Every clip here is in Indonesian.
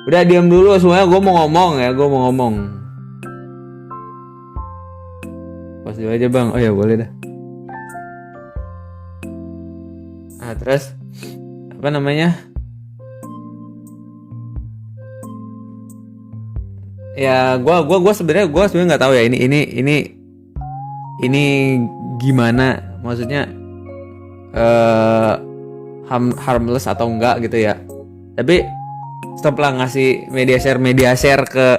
Udah diam dulu semuanya, gue mau ngomong. Pas dulu aja bang, oh ya boleh dah. Nah terus apa namanya? Ya gue sebenarnya nggak tahu ya ini gimana, maksudnya harmless atau enggak gitu ya. Tapi stop lah ngasih media share ke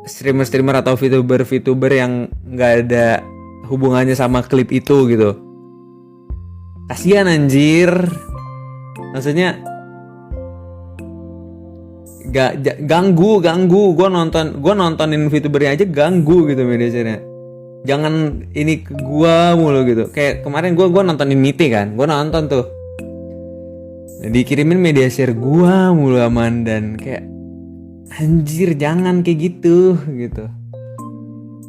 streamer atau VTuber yang nggak ada hubungannya sama klip itu gitu. Kasian anjir. Maksudnya ganggu gue nontonin VTubernya aja ganggu gitu media share-nya. Jangan ini ke gue mulu gitu. Kayak kemarin gue nontonin Niti kan, gue nonton tuh dikirimin media share gue mulu aman, dan kayak anjir jangan kayak gitu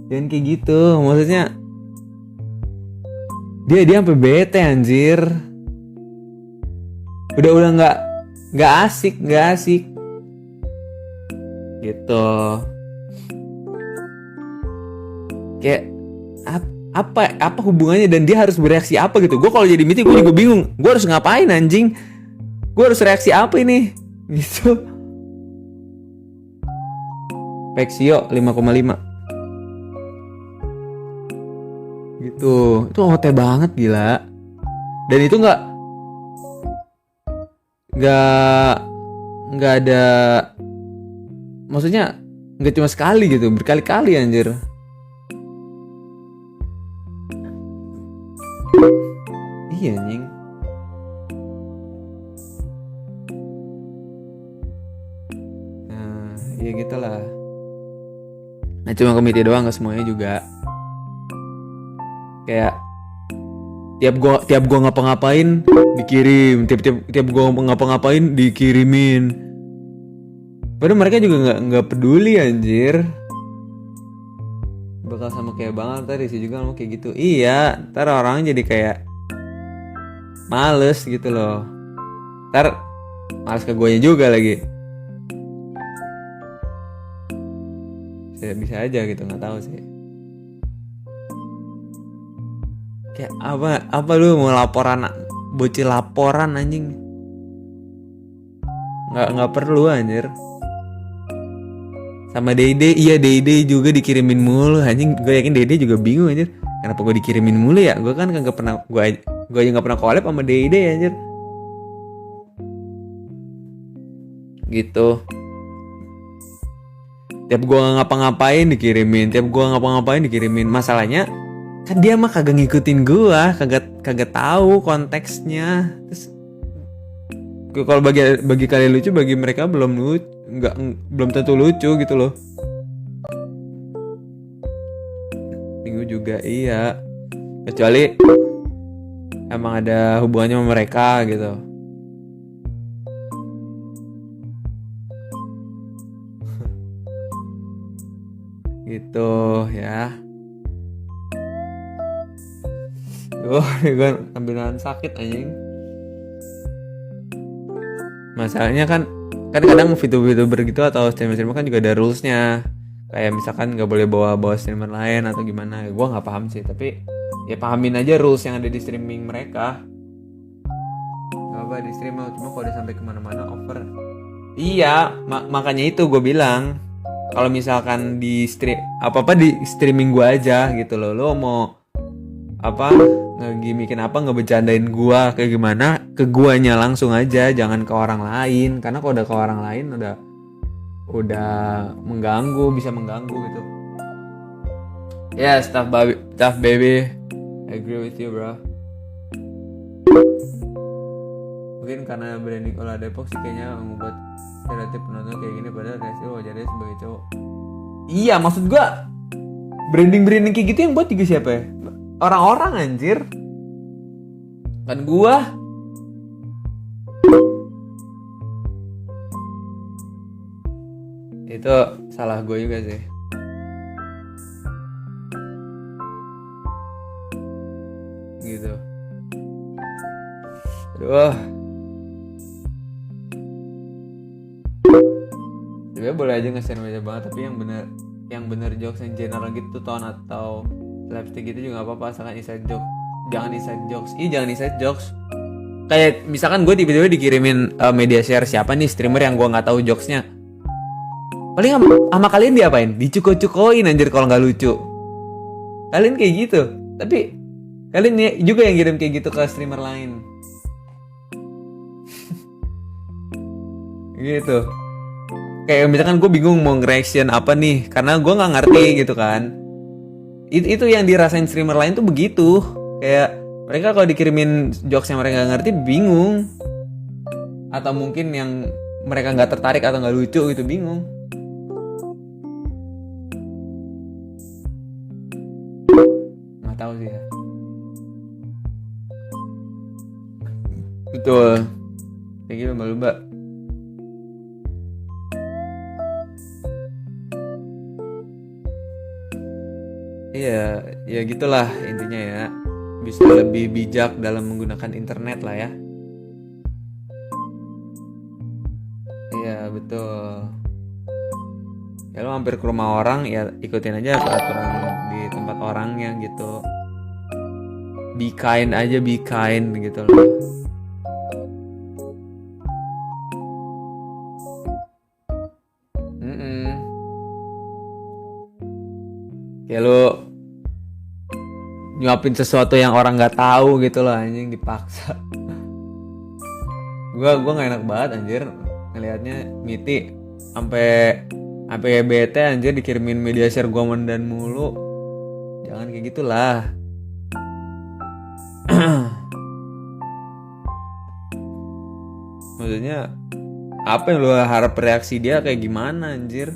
jangan kayak gitu. Maksudnya dia sampai bete anjir. Udah nggak asik gitu. Kayak apa hubungannya, dan dia harus bereaksi apa gitu. Gue kalau jadi Miti gue juga bingung, gue harus ngapain anjing, gue harus reaksi apa ini gitu. Pexio 5,5 gitu. Itu OT banget gila. Dan itu nggak ada, maksudnya nggak cuma sekali gitu, berkali-kali anjir. Iya anjing. Nah ya gitulah. Nah cuma komite doang, gak semuanya juga. Kayak tiap gua ngapa-ngapain dikirim, tiap gua ngapa-ngapain dikirimin. Padahal mereka juga nggak peduli anjir. Bakal sama kayak Bang tadi sih juga ngomong kayak gitu. Iya, ntar orang jadi kayak males gitu loh. Ntar males ke guanya juga lagi. Bisa aja gitu, nggak tahu sih. Kayak apa lu mau bocil laporan anjing? Nggak perlu anjir. Sama Dede, iya Dede juga dikirimin mulu anjing. Gue yakin Dede juga bingung anjir. Kenapa gue dikirimin mulu ya? Gue kan nggak pernah, gue aja nggak pernah collab sama Dede anjir. Gitu. Tiap gue ngapa-ngapain dikirimin. Masalahnya kan dia mah kagak ngikutin gue, kagak tahu konteksnya. Terus kalau bagi kalian lucu, bagi mereka belum tentu lucu gitu loh. Minggu juga iya, kecuali emang ada hubungannya sama mereka gitu. Gitu ya. Gue ambilan sakit anjing. Masalahnya kan kadang VTuber gitu atau streamer kan juga ada rulesnya. Kayak misalkan nggak boleh bawa streamer lain atau gimana. Gue nggak paham sih, tapi ya pahamin aja rules yang ada di streaming mereka. Gak apa di streamer, cuma kalau udah sampai kemana-mana over. Iya, makanya itu gue bilang, kalau misalkan di streaming gue aja gitu loh. Lo mau ngegimikin ngebecandain gua kayak gimana, ke guanya langsung aja, jangan ke orang lain. Karena kalau udah ke orang lain udah bisa mengganggu gitu. Yes, tough baby. I agree with you, bro. Mungkin karena branding Olah Depok sih kayaknya membuat stereotip penonton kayak gini, padahal Resi wajarnya sebagai cowok. Iya, maksud gua branding kayak gitu yang buat juga siapa ya? Orang-orang anjir. Kan gua. Itu salah gue juga sih. Gitu. Aduh. Sebenarnya boleh aja nge-share media banget, tapi yang bener jokes yang general gitu tone atau slapstick gitu juga gak apa-apa, asalkan inside joke. Jangan inside jokes. Kayak misalkan gue tiba-tiba dikirimin media share siapa nih streamer yang gue nggak tahu jokesnya, paling sama kalian diapain? Dicuko-cukoin anjir kalau nggak lucu. Kalian kayak gitu, tapi kalian juga yang kirim kayak gitu ke streamer lain. Gitu. Kayak misalkan gue bingung mau nge-reaction apa nih, karena gue nggak ngerti gitu kan. Itu yang dirasain streamer lain tuh begitu. Kayak mereka kalau dikirimin jokes yang mereka nggak ngerti bingung. Atau mungkin yang mereka nggak tertarik atau nggak lucu gitu, bingung. Nggak tahu sih ya. Betul. Kayak gitu lumba-lumba. Iya, ya gitulah intinya ya. Bisa lebih bijak dalam menggunakan internet lah ya. Iya, betul. Ya lo hampir ke rumah orang, ya ikutin aja peraturan di tempat orangnya gitu. Be kind aja, be kind gitu loh. Kayak lo nyuapin sesuatu yang orang nggak tahu gitu loh, anjing, dipaksa. Gua nggak enak banget anjir ngelihatnya Miti sampai bete anjir dikirimin media share gua mendan mulu. Jangan kayak gitulah. Maksudnya apa yang lu harap reaksi dia kayak gimana anjir?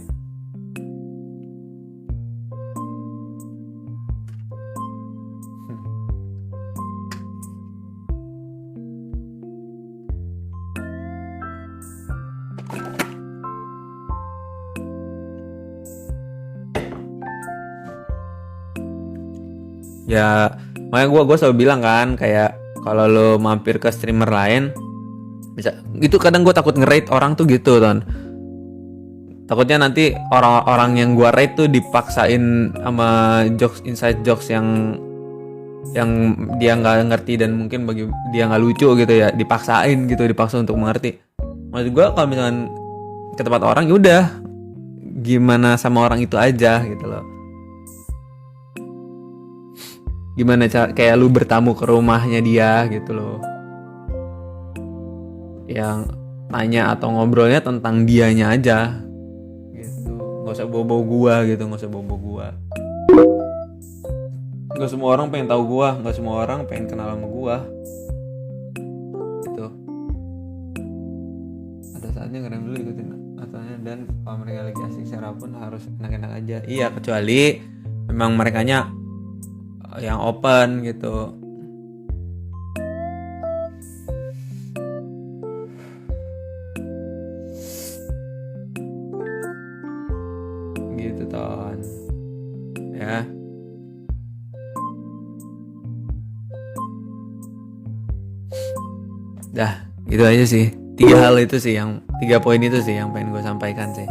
Ya makanya gue selalu bilang kan, kayak kalau lo mampir ke streamer lain bisa gitu, kadang gue takut nge-rate orang tuh gitu kan. Takutnya nanti orang-orang yang gue rate tuh dipaksain sama jokes, inside jokes yang dia nggak ngerti dan mungkin bagi dia nggak lucu gitu ya, dipaksa untuk mengerti. Maksud gue kalau misalkan ke tempat orang ya udah gimana sama orang itu aja gitu loh. Gimana kayak lu bertamu ke rumahnya dia gitu loh, yang tanya atau ngobrolnya tentang dianya aja gitu, nggak usah bawa gua gitu, nggak usah bawa gua. Nggak semua orang pengen tahu gua, nggak semua orang pengen kenal sama gua gitu. Ada saatnya ngerem dulu, ikutin aturannya, dan kalau mereka lagi asik secara pun harus enak-enak aja. Iya, kecuali memang merekanya yang open gitu. Gitu Ton. Ya. Dah, gitu aja sih. 3 poin itu sih yang pengen gue sampaikan sih.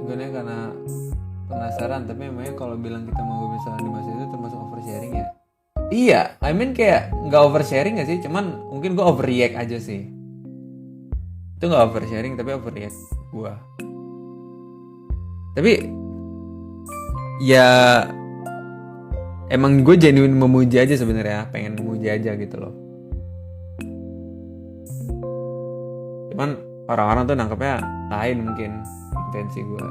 Gue karena penasaran, tapi emangnya kalau bilang kita mau bisa di masa itu termasuk oversharing ya? Iya, I mean kayak nggak oversharing nggak sih? Cuman mungkin gue overreact aja sih. Itu nggak oversharing tapi overreact gue. Tapi ya emang gue genuine memuji aja sebenarnya, pengen memuji aja gitu loh. Cuman orang-orang tuh nangkepnya lain mungkin intensi gue.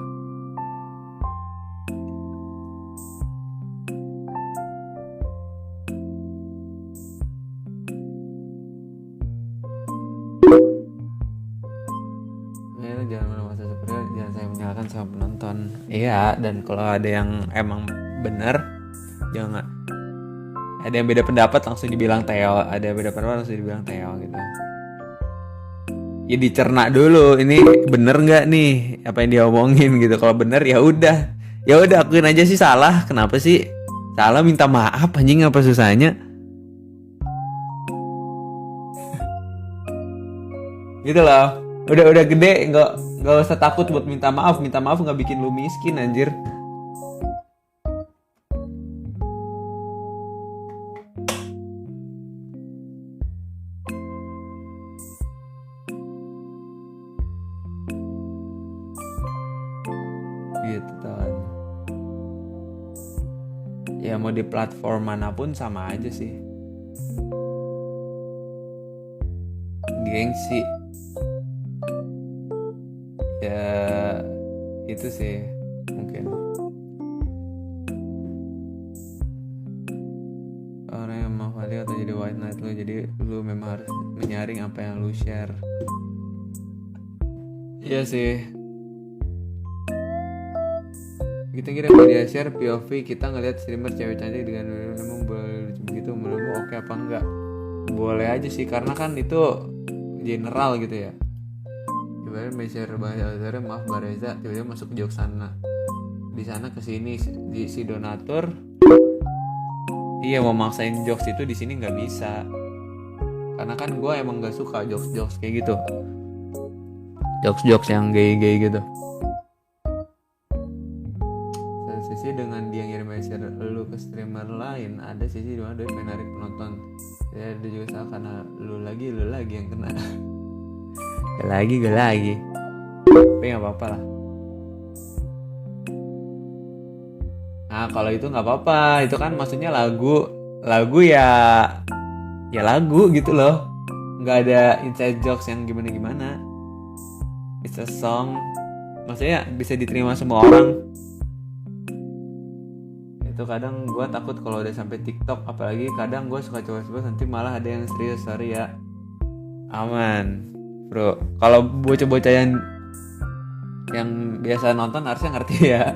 Sama penonton. Iya, dan kalau ada yang emang benar, jangan ada yang beda pendapat langsung dibilang Theo, ada yang beda pendapat langsung dibilang Theo gitu. Ya dicerna dulu, ini bener nggak nih apa yang dia omongin gitu. Kalau bener ya udah akuin aja sih salah. Kenapa sih salah minta maaf, anjing, apa susahnya? gitu loh. Udah gede, nggak usah takut buat minta maaf nggak bikin lu miskin anjir. Gitu kan. Ya mau di platform manapun sama aja sih. Gengsi. Ya itu sih mungkin. Orang yang menghafali atau jadi white knight lo, jadi lu memang harus menyaring apa yang lu share. Iya sih. Kita kira media share POV kita ngeliat streamer cewek cantik dengan emang boleh begitu, menurutmu oke apa enggak? Boleh aja sih, karena kan itu general gitu ya. Ibaratnya share bahasa Azharnya, maaf Bareza tiba-tiba masuk jok sana, di sana ke sini di si donatur. Iya mau maksain jokes itu di sini nggak bisa, karena kan gue emang nggak suka jokes kayak gitu, jokes yang gay gitu. Sisi dengan dia ngirim share lu ke streamer lain, ada sisi dimana dia menarik penonton. Ya ada juga salah karena lu lagi yang kena. Gak lagi. Tapi nggak apa-apa lah. Nah kalau itu nggak apa-apa, itu kan maksudnya lagu ya lagu gitu loh, nggak ada inside jokes yang gimana. It's a song, maksudnya bisa diterima semua orang. Itu kadang gue takut kalau udah sampai TikTok, apalagi kadang gue suka coba-coba nanti malah ada yang serius, sorry ya. Aman bro, kalau bocah-bocah yang biasa nonton harusnya ngerti ya.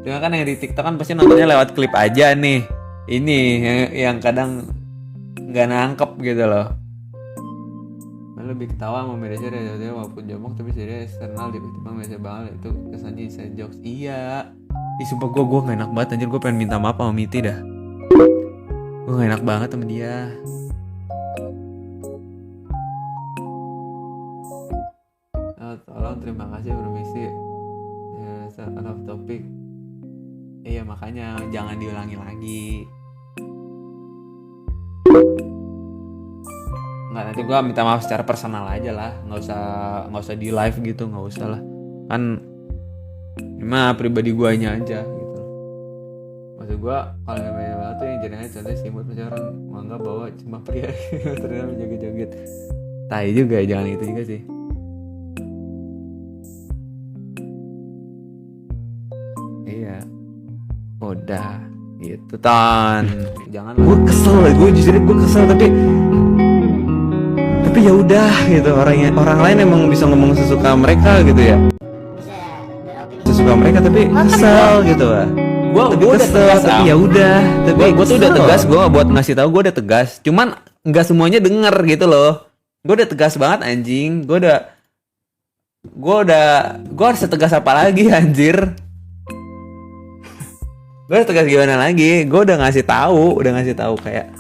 Cuma kan yang di TikTok kan pasti nontonnya lewat klip aja nih. Ini yang kadang nggak nangkep gitu loh. Lebih ketawa sama media share ya, walaupun jomok tapi serius eksternal tiba-tiba biasa banget itu kesannya inside jokes. Iya. Sumpah gue gak enak banget anjir, gue pengen minta maaf sama Miti dah. Gue gak enak banget sama dia. Tolong terima kasih permisi. Ya, out of topic. Iya makanya jangan diulangi lagi. Nggak, nanti gue minta maaf secara personal aja lah. Nggak usah di live gitu, nggak usah lah. Kan cuma pribadi guanya aja gitu. Maksud gue kalau yang banyak tuh yang jadinya contohnya simut pacaran menganggap bahwa cuma pria ternyata menjoget-joget. Tai juga, jangan gitu juga sih. Iya. Udah gitu Tan. Jangan. Gue kesel, gue kesel tapi ya udah gitu, orang lain emang bisa ngomong sesuka mereka gitu ya. Sesuka mereka tapi kesel gitu lah. Gue kesel tapi ya udah, tapi gue tuh udah tegas, gue buat ngasih tahu gue udah tegas, cuman nggak semuanya denger gitu loh. Gue udah tegas banget anjing, gue harus tegas apa lagi anjir. Gue harus tegas gimana lagi? Gue udah ngasih tahu kayak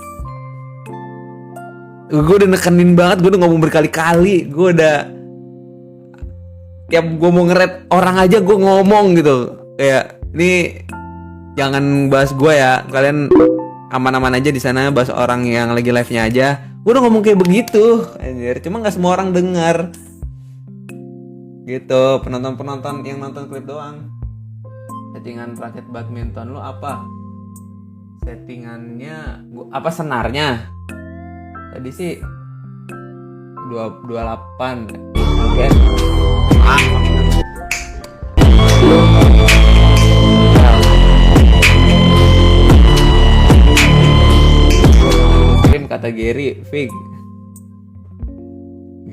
gue udah nekenin banget, gue udah ngomong berkali-kali, gue udah tiap gue mau nge-rap orang aja gue ngomong gitu kayak ini jangan bahas gue ya, kalian aman-aman aja di sana, bahas orang yang lagi live-nya aja. Gue udah ngomong kayak begitu anjir, cuma nggak semua orang dengar gitu. Penonton yang nonton klip doang. Settingan raket badminton lo apa? Settingannya apa, senarnya tadi sih 28 oke. Muslim kata Gary Fig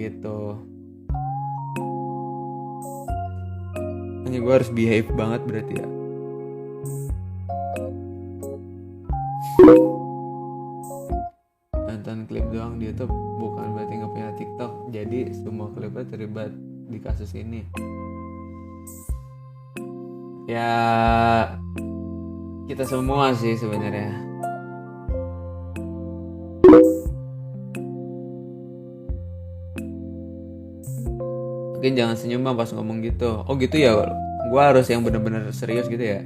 gitu. Hanya gue harus behave banget berarti ya. Nonton klip doang di YouTube bukan berarti nggak punya TikTok. Jadi semua klipnya terlibat di kasus ini. Ya kita semua sih sebenarnya. Mungkin jangan senyum bang pas ngomong gitu. Oh gitu ya, gue harus yang bener-bener serius gitu ya.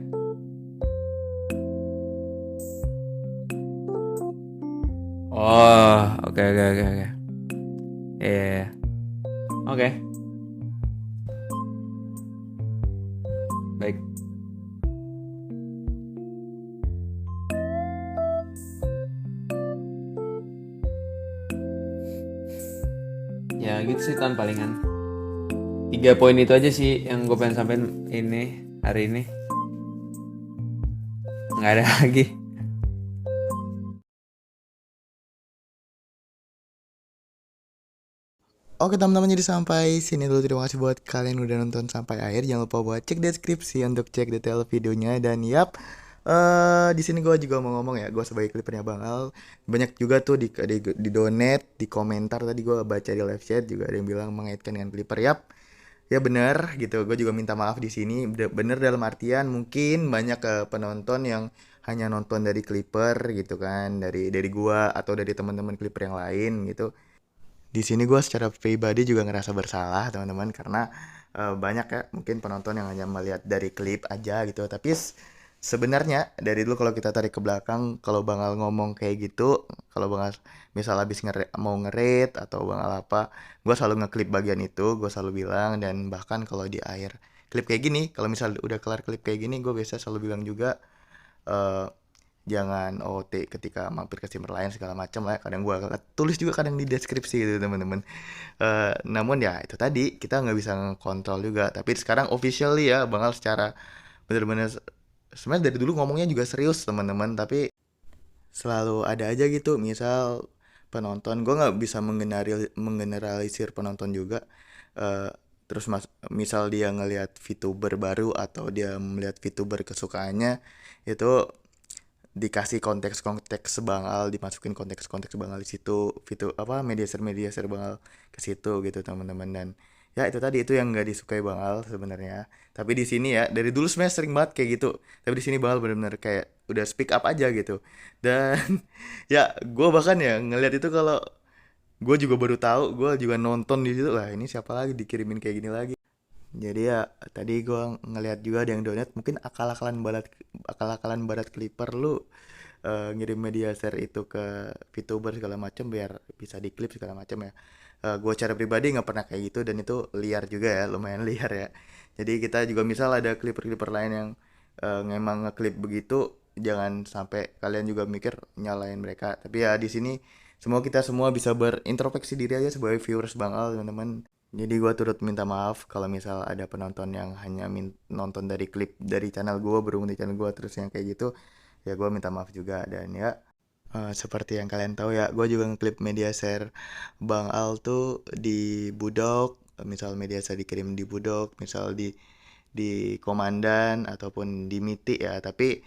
Oh, oke oke oke oke. Iya, iya, iya. Oke, baik. Ya gitu sih Tan palingan. 3 poin itu aja sih yang gue pengen sampein ini hari ini. Nggak ada lagi. Oke teman-teman, jadi sampai sini dulu. Terima kasih buat kalian udah nonton sampai akhir. Jangan lupa buat cek deskripsi untuk cek detail videonya. Dan yap, di sini gue juga mau ngomong ya, gue sebagai klipernya Bang Al, banyak juga tuh di donate, di komentar tadi gue baca di live chat juga ada yang bilang mengaitkan dengan kliper. Yap, ya benar gitu. Gue juga minta maaf di sini. Bener dalam artian mungkin banyak penonton yang hanya nonton dari kliper gitu kan, dari gua atau dari teman-teman kliper yang lain gitu. Di sini gue secara pribadi juga ngerasa bersalah teman-teman, karena banyak ya mungkin penonton yang hanya melihat dari klip aja gitu. Tapi sebenarnya dari dulu kalau kita tarik ke belakang, kalau Bang Al ngomong kayak gitu, kalau Bang Al misal habis mau nge-rate atau Bang Al apa, gue selalu ngeklip bagian itu, gue selalu bilang. Dan bahkan kalau di akhir klip kayak gini, kalau misal udah kelar klip kayak gini, gue biasa selalu bilang juga, eh, jangan OT ketika mampir ke streamer lain segala macam lah. Kadang gua tulis juga kadang di deskripsi gitu teman-teman. Namun ya itu tadi, kita nggak bisa ngontrol juga. Tapi sekarang officially ya Bang Al secara bener-bener, sebenarnya dari dulu ngomongnya juga serius teman-teman, tapi selalu ada aja gitu misal penonton. Gue nggak bisa menggeneralisir penonton juga. Eh, Terus misal dia ngelihat VTuber baru atau dia melihat VTuber kesukaannya, itu dikasih konteks-konteks Bang Al, dimasukin konteks-konteks Bang Al di situ, itu apa, media share Bang Al ke situ gitu teman-teman. Dan ya itu tadi, itu yang nggak disukai Bang Al sebenarnya. Tapi di sini ya dari dulu sebenarnya sering banget kayak gitu. Tapi di sini Bang Al benar-benar kayak udah speak up aja gitu. Dan ya gue bahkan ya ngelihat itu, kalau gue juga baru tahu, gue juga nonton di situ lah, ini siapa lagi dikirimin kayak gini lagi. Jadi ya tadi gue ngelihat juga ada yang donat, mungkin akal-akalan barat Clipper lu, ngirim media share itu ke VTuber segala macam biar bisa diklip segala macam ya. Gue cara pribadi nggak pernah kayak gitu, dan itu liar juga ya, lumayan liar ya. Jadi kita juga misal ada klipper-klipper lain yang memang ngeklip begitu, jangan sampai kalian juga mikir nyalain mereka. Tapi ya di sini kita semua bisa berintrospeksi diri aja sebagai viewers Bang Al teman-teman. Jadi gue turut minta maaf kalau misal ada penonton yang hanya nonton dari klip dari channel gue, berhubung di channel gue terus yang kayak gitu. Ya gue minta maaf juga. Dan ya, seperti yang kalian tahu ya, gue juga ngeklip media share Bang Al tuh di Budok. Misal media share dikirim di Budok, misal di Komandan ataupun di Miti ya. Tapi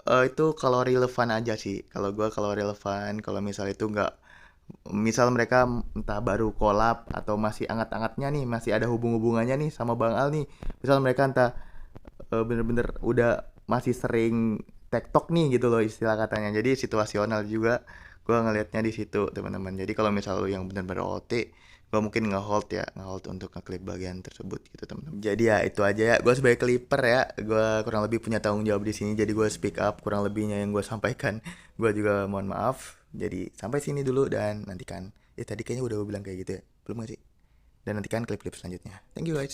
itu kalau relevan aja sih. Kalau relevan, kalau misal itu nggak, misal mereka entah baru collab atau masih anget-angetnya nih, masih ada hubung-hubungannya nih sama Bang Al nih. Misal mereka entah bener-bener udah masih sering tektok nih gitu loh istilah katanya. Jadi situasional juga gue ngelihatnya di situ teman-teman. Jadi kalau misal lu yang bener-bener OT, gue mungkin nge-hold untuk ngeklip bagian tersebut gitu teman-teman. Jadi ya itu aja ya, gue sebagai clipper ya, gue kurang lebih punya tanggung jawab di sini. Jadi gue speak up kurang lebihnya yang gue sampaikan. Gue juga mohon maaf. Jadi sampai sini dulu, dan nantikan, tadi kayaknya udah gue bilang kayak gitu ya, belum gak sih? Dan nantikan klip-klip selanjutnya. Thank you guys.